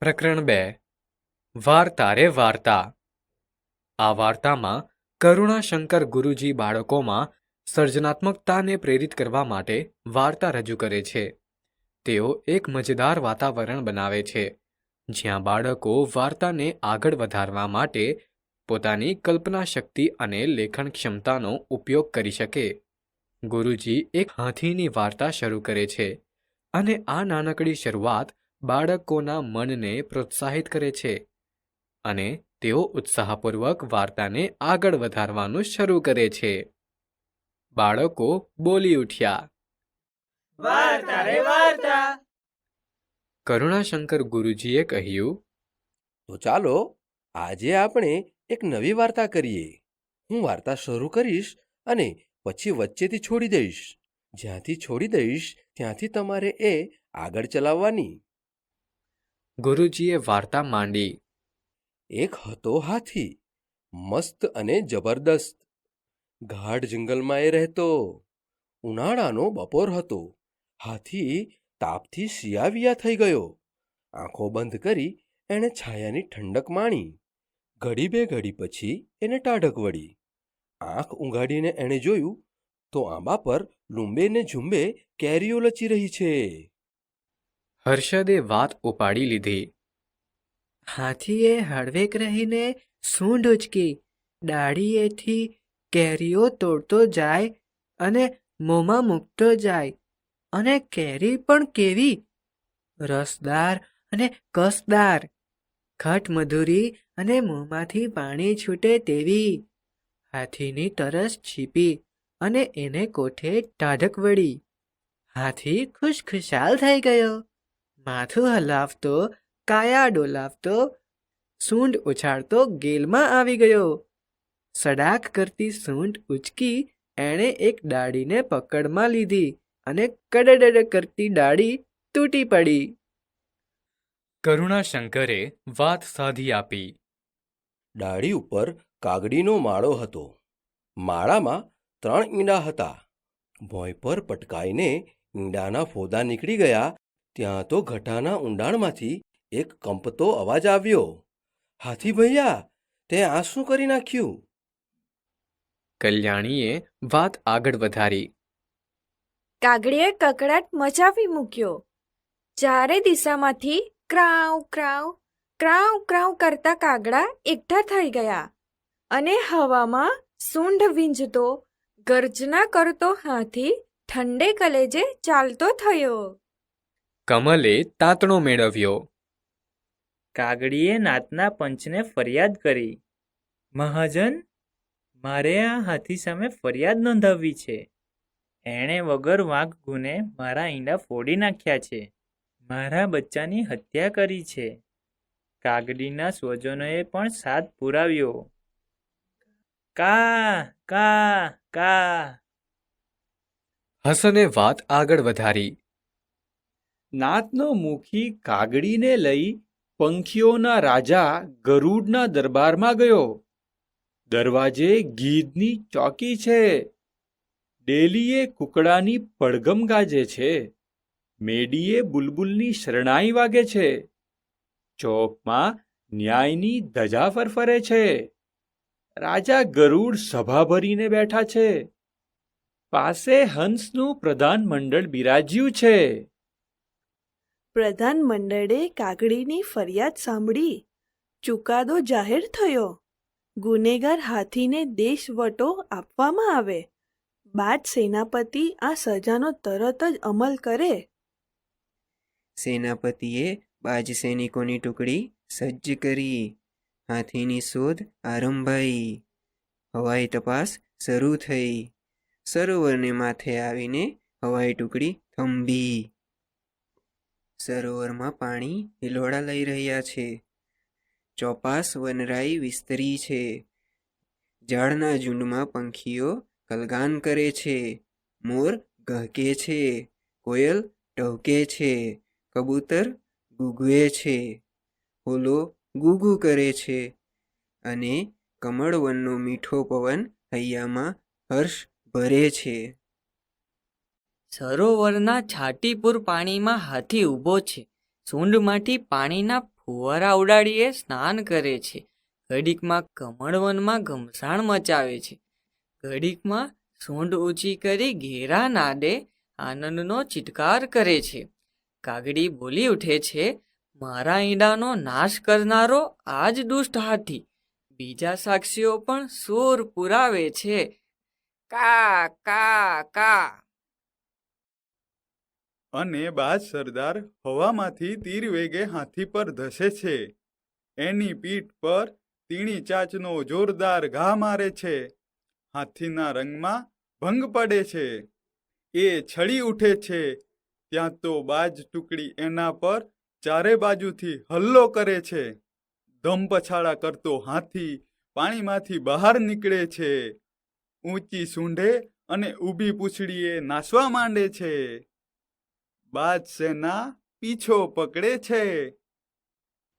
પ્રકરણ 2 વાર્તા રે વાર્તા. આ વાર્તામાં કરુણાશંકર ગુરુજી બાળકોમાં સર્જનાત્મકતાને પ્રેરિત કરવા માટે વાર્તા રજૂ કરે છે. તેઓ એક મજેદાર વાતાવરણ બનાવે છે જ્યાં બાળકો વાર્તાને આગળ વધારવા માટે પોતાની કલ્પના શક્તિ અને લેખન ક્ષમતાનો ઉપયોગ કરી શકે. ગુરુજી એક હાથીની વાર્તા શરૂ કરે છે અને આ નાનકડી શરૂઆત બાળકોના મનને પ્રોત્સાહિત કરે છે અને તેઓ ઉત્સાહપૂર્વક વાર્તાને આગળ વધારવાનું શરૂ કરે છે. બાળકો બોલી ઉઠ્યા, વાર્તા રે વાર્તા. કરુણાશંકર ગુરુજીએ કહ્યું, તો ચાલો આજે આપણે એક નવી વાર્તા કરીએ. હું વાર્તા શરૂ કરીશ અને પછી વચ્ચેથી છોડી દઈશ. જ્યાંથી છોડી દઈશ ત્યાંથી તમારે એ આગળ ચલાવવાની. ગુરુજીએ વાર્તા માંડી. એક હતો હાથી, મસ્ત અને જબરદસ્ત. ગાઢ જંગલમાં એ રહેતો. ઉનાળાનો બપોર હતો. હાથી તાપથી શિયાવિયા થઈ ગયો. આંખો બંધ કરી એણે છાયાની ઠંડક માણી. ઘડી બે ઘડી પછી એને ટાઢક વળી. આંખ ઊંઘાડીને એણે જોયું તો આંબા પર લૂંબે ને ઝૂંબે કેરીઓ લચી રહી છે. હર્ષદે વાત ઉપાડી લીધી. હાથીએ હળવેક રહીને સૂંઢ ઉચકી ડાળીએથી કેરીઓ તોડતો જાય અને મોંમાં મૂકતો જાય. અને કેરી પણ કેવી રસદાર અને કસદાર, ખટમધુરી અને મોંમાંથી પાણી છૂટે તેવી. હાથીની તરસ છીપી અને એને કોઠે ટાઢક વળી. હાથી ખુશખુશાલ થઈ ગયો. માથું હલાવતો, કાયા ડોલાવતો, સૂંઢ ઉછાળતો ગેલમાં આવી ગયો. સડાક કરતી સૂંઢ ઉચકી એણે એક ડાળીને પકડમાં લીધી અને કડડડ કરતી ડાળી તૂટી પડી. કરુણાશંકરે વાત સાધી આપી. ડાળી ઉપર કાગડીનો માળો હતો. માળામાં 3 ઈંડા હતા. ભોંય પર પટકાઈને ઈંડાના ફોદા નીકળી ગયા ત્યાં તો ઘટાના ઊંડાણમાંથી એક કંપતો અવાજ આવ્યો. હાથી ભૈયા, તે આ શું કરી નાખ્યું? કલ્યાણીએ વાત આગળ વધારી. કાગડીએ કકળાટ મચાવી મૂક્યો. ચારે દિશામાંથી ક્રાઉ ક્રાઉ ક્રાઉ ક્રાઉ કરતા કાગડા એકઠા થઈ ગયા અને હવામાં સૂંઢ વીંઝતો, ગર્જના કરતો હાથી ઠંડે કલેજે ચાલતો થયો. કમલે તાતણો મેળવ્યો. કાગડીએ નાતના પંચને ફરિયાદ કરી. મહાજન, મારે આ હાથી સામે ફરિયાદ નોંધાવવી છે. એણે વગર વાંક ગુને મારા ઈંડા ફોડી નાખ્યા છે. મારા બચ્ચાની હત્યા કરી છે. કાગડીના સ્વજનોએ પણ સાથ પુરાવ્યો. કા કા કા. હસને વાત આગળ વધારી. નાતનો મુખી કાગડીને લઈ પંખીઓના રાજા ગરુડના દરબારમાં ગયો. દરવાજે ગીધની ચોકી છે. ડેલીએ કુકડાની પડઘમ ગાજે છે. મેડીએ બુલબુલની શરણાઈ વાગે છે. ચોકમાં ન્યાયની ધજા ફરફરે છે. રાજા ગરુડ સભા ભરીને બેઠા છે. પાસે હંસનું પ્રધાન મંડળ બિરાજ્યું છે. પ્રધાન મંડળે કાગડીની ફરિયાદ સાંભળી ચુકાદો જાહેર થયો. ગુનેગાર હાથીને દેશવટો આપવામાં આવે. બાદ સેનાપતિ આ સજાનો તરત જ અમલ કરે. સેનાપતિએ બાજ સૈનિકોની ટુકડી સજ્જ કરી. હાથીની શોધ આરંભાઈ. હવાઈ તપાસ શરૂ થઈ. સરોવરને માથે આવીને હવાઈ ટુકડી થંભી. સરોવરમાં પાણી હિલોળા લઈ રહ્યા છે. ચોપાસ વનરાઈ વિસ્તરી છે. ઝાડના ઝુંડમાં પંખીઓ કલગાન કરે છે. મોર ગહકે છે. કોયલ ટહુકે છે. કબૂતર ગૂગવે છે. હોલો ગુગુ કરે છે. અને કમળવનનો મીઠો પવન હૈયામાં હર્ષ ભરે છે. સરોવરના છાટીપુર પાણીમાં હાથી ઊભો છે. સૂંઢમાંથી પાણીના ફુવારા ઉડાડીએ સ્નાન કરે છે. ઘડીકમાં કમળવનમાં ઘમસાણ મચાવે છે. ઘડીકમાં સૂંઢ ઊંચી કરી ઘેરા નાદે આનંદનો ચિત્કાર કરે છે. કાગડી બોલી ઉઠે છે, મારા ઈંડાનો નાશ કરનારો આ જ દુષ્ટ હાથી. બીજા સાક્ષીઓ પણ સૂર પુરાવે છે. કા કા કા. અને બાજ સરદાર હવામાંથી તીર વેગે હાથી પર ધસે છે. એની પીઠ પર તીણી ચાંચનો જોરદાર ઘા મારે છે. હાથીના રંગમાં ભંગ પડે છે. એ છળી ઉઠે છે. ત્યાં તો બાજ ટુકડી એના પર ચારે બાજુથી હલ્લો કરે છે. ધમપછાડા કરતો હાથી પાણીમાંથી બહાર નીકળે છે. ઊંચી સૂંઢે અને ઊભી પૂંછડીએ નાસવા માંડે છે. બાજ સેના પીછો પકડે છે.